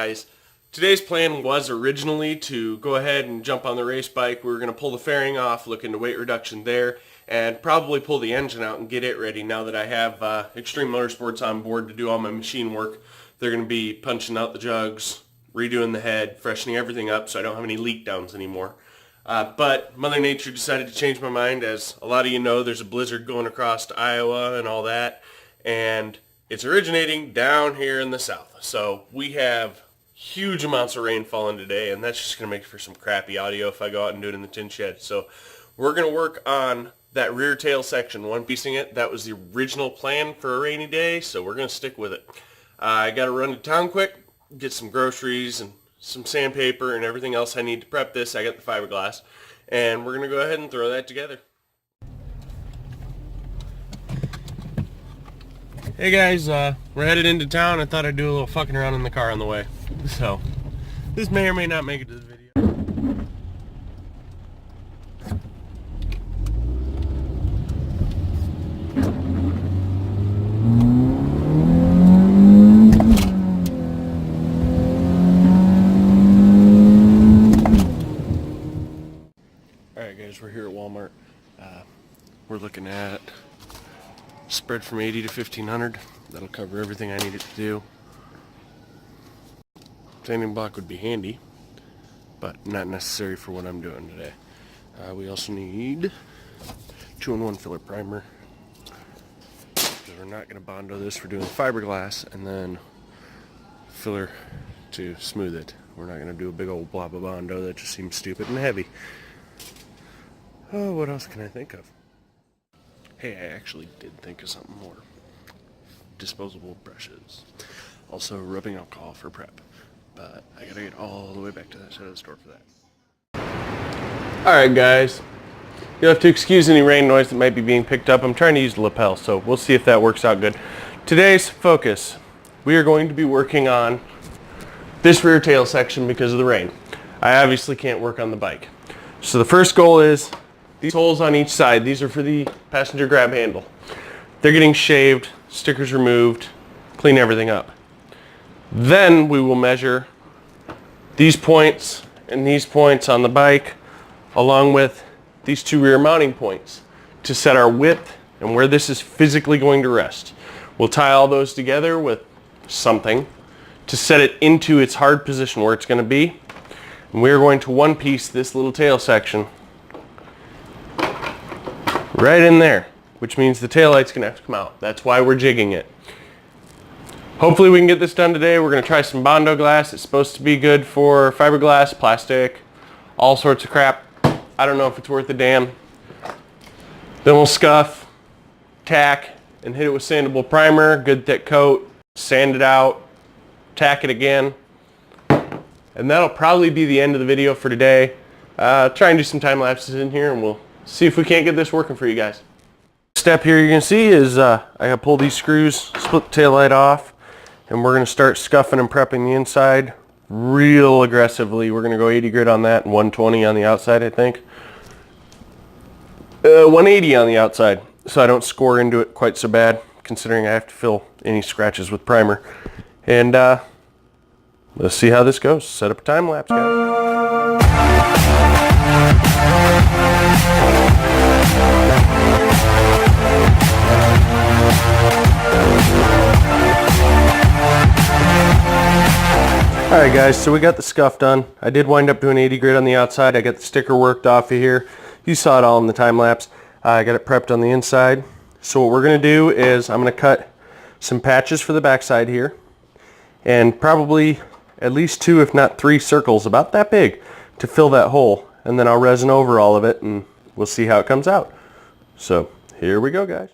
guys. Today's plan was originally to go ahead and jump on the race bike. We were going to pull the fairing off, look into weight reduction there, and probably pull the engine out and get it ready now that I have Extreme Motorsports on board to do all my machine work. They're going to be punching out the jugs, redoing the head, freshening everything up so I don't have any leak downs anymore. But Mother Nature decided to change my mind. As a lot of you know, there's a blizzard going across to Iowa and all that, and it's originating down here in the south. So we have huge amounts of rain falling today, and that's just going to make for some crappy audio if I go out and do it in the tin shed. So we're going to work on that rear tail section, one-piecing it. That was the original plan for a rainy day, so we're going to stick with it. I got to run to town quick, get some groceries and some sandpaper and everything else I need to prep this. I got the fiberglass, and we're going to go ahead and throw that together. Hey guys, we're headed into town. I thought I'd do a little fucking around in the car on the way. So, this may or may not make it to the video. Alright guys, we're here at Walmart. We're looking at spread from 80 to 1500. That'll cover everything I need it to do. Sanding block would be handy, but not necessary for what I'm doing today. We also need 2-in-1 filler primer, because we're not going to Bondo this. We're doing fiberglass and then filler to smooth it. We're not going to do a big old blob of Bondo. That just seems stupid and heavy. Oh, what else can I think of? Hey, I actually did think of something more. Disposable brushes. Also rubbing alcohol for prep. But I gotta get all the way back to that side of the store for that. Alright guys, you'll have to excuse any rain noise that might be being picked up. I'm trying to use the lapel, so we'll see if that works out good. Today's focus, we are going to be working on this rear tail section because of the rain. I obviously can't work on the bike. So the first goal is these holes on each side. These are for the passenger grab handle. They're getting shaved, stickers removed, clean everything up. Then we will measure these points and these points on the bike along with these two rear mounting points to set our width and where this is physically going to rest. We'll tie all those together with something to set it into its hard position where it's going to be. And we're going to one piece this little tail section right in there, which means the tail light's going to have to come out. That's why we're jigging it. Hopefully we can get this done today. We're going to try some Bondo glass. It's supposed to be good for fiberglass, plastic, all sorts of crap. I don't know if it's worth a damn. Then we'll scuff, tack, and hit it with sandable primer, good thick coat, sand it out, tack it again. And that'll probably be the end of the video for today. Try and do some time lapses in here and we'll see if we can't get this working for you guys. Step here you can see is I gotta pull these screws, split the tail light off, and we're going to start scuffing and prepping the inside real aggressively. We're going to go 80 grit on that and 120 on the outside, I think. 180 on the outside, so I don't score into it quite so bad, considering I have to fill any scratches with primer. And let's see how this goes. Set up a time lapse, guys. Alright guys, so we got the scuff done. I did wind up doing 80 grit on the outside. I got the sticker worked off of here. You saw it all in the time lapse. I got it prepped on the inside. So what we're going to do is I'm going to cut some patches for the backside here. And probably at least 2 if not 3 circles about that big to fill that hole. And then I'll resin over all of it and we'll see how it comes out. So here we go guys.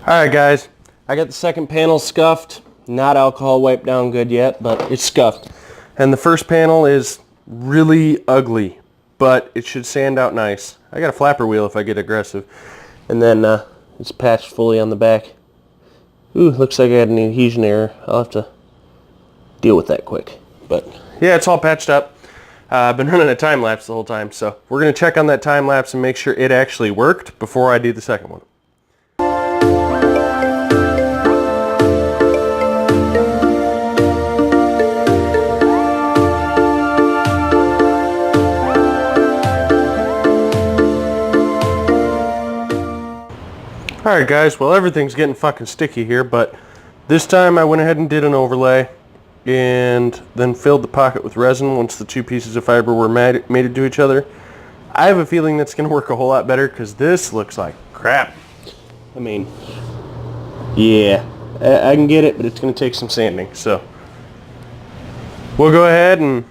Alright guys, I got the second panel scuffed. Not alcohol wiped down good yet, but it's scuffed. And the first panel is really ugly, but it should sand out nice. I got a flapper wheel if I get aggressive. And then it's patched fully on the back. Ooh, looks like I had an adhesion error. I'll have to deal with that quick. But yeah, it's all patched up. I've been running a time lapse the whole time, so we're going to check on that time lapse and make sure it actually worked before I do the second one. Alright guys, well everything's getting fucking sticky here, but this time I went ahead and did an overlay and then filled the pocket with resin once the two pieces of fiber were mated to each other. I have a feeling that's going to work a whole lot better because this looks like crap. I mean, yeah, I can get it, but it's going to take some sanding. So we'll go ahead and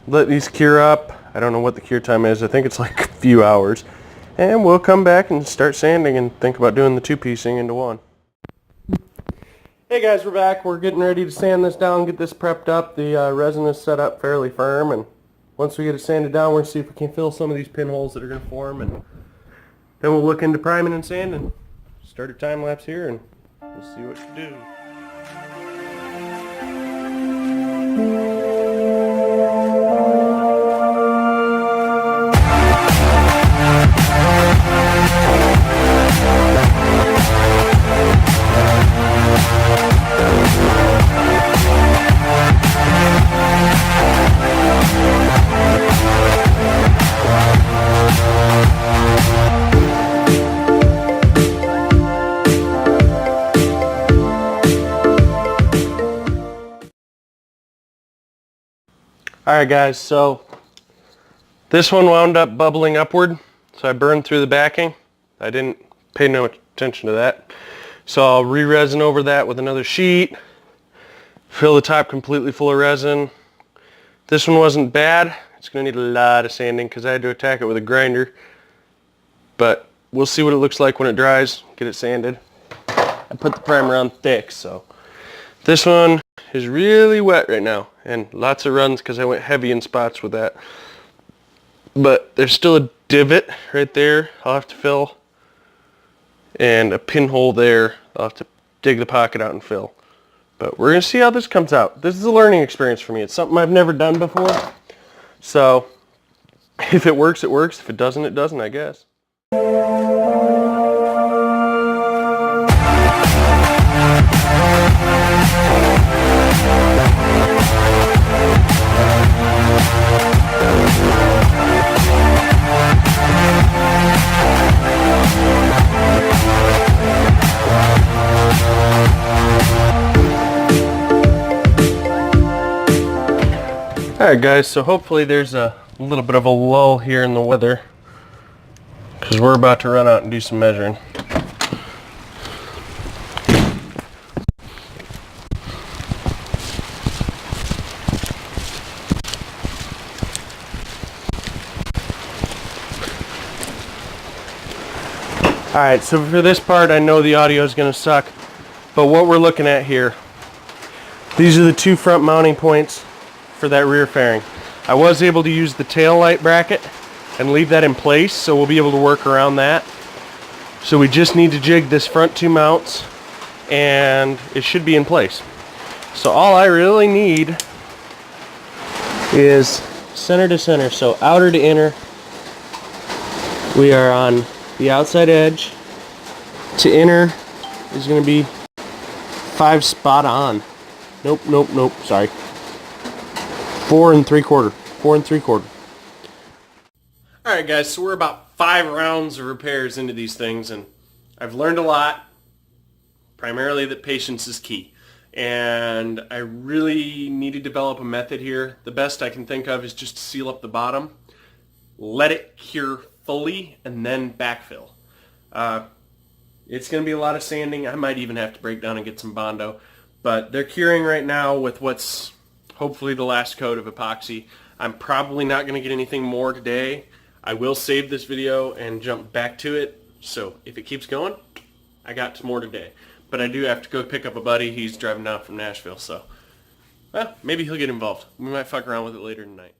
let these cure up. I don't know what the cure time is. I think it's like a few hours. And we'll come back and start sanding and think about doing the two-piecing into one. Hey guys, we're back. We're getting ready to sand this down, get this prepped up. The resin is set up fairly firm, and once we get it sanded down, we're going to see if we can fill some of these pinholes that are going to form, and then we'll look into priming and sanding. Start a time lapse here, and we'll see what to do. Alright guys, so this one wound up bubbling upward, so I burned through the backing. I didn't pay no attention to that. So I'll re-resin over that with another sheet, fill the top completely full of resin. This one wasn't bad. It's going to need a lot of sanding because I had to attack it with a grinder. But we'll see what it looks like when it dries, get it sanded. I put the primer on thick, so this one is really wet right now, and lots of runs because I went heavy in spots with that. But there's still a divot right there I'll have to fill, and a pinhole there I'll have to dig the pocket out and fill. But we're going to see how this comes out. This is a learning experience for me. It's something I've never done before. So if it works, it works. If it doesn't, it doesn't, I guess. Alright guys, so hopefully there's a little bit of a lull here in the weather because we're about to run out and do some measuring. Alright, so for this part I know the audio is going to suck, but what we're looking at here, these are the two front mounting points for that rear fairing. I was able to use the tail light bracket and leave that in place, so we'll be able to work around that. So we just need to jig this front two mounts and it should be in place. So all I really need is center to center, so outer to inner. We are on the outside edge. To inner is going to be 5 spot on. Nope, sorry. 4 3/4. Alright guys, so we're about 5 rounds of repairs into these things, and I've learned a lot. Primarily that patience is key. And I really need to develop a method here. The best I can think of is just to seal up the bottom, let it cure fully, and then backfill. It's going to be a lot of sanding. I might even have to break down and get some Bondo. But they're curing right now with what's hopefully the last coat of epoxy. I'm probably not going to get anything more today. I will save this video and jump back to it. So if it keeps going, I got some more today. But I do have to go pick up a buddy. He's driving down from Nashville, so well, maybe he'll get involved. We might fuck around with it later tonight.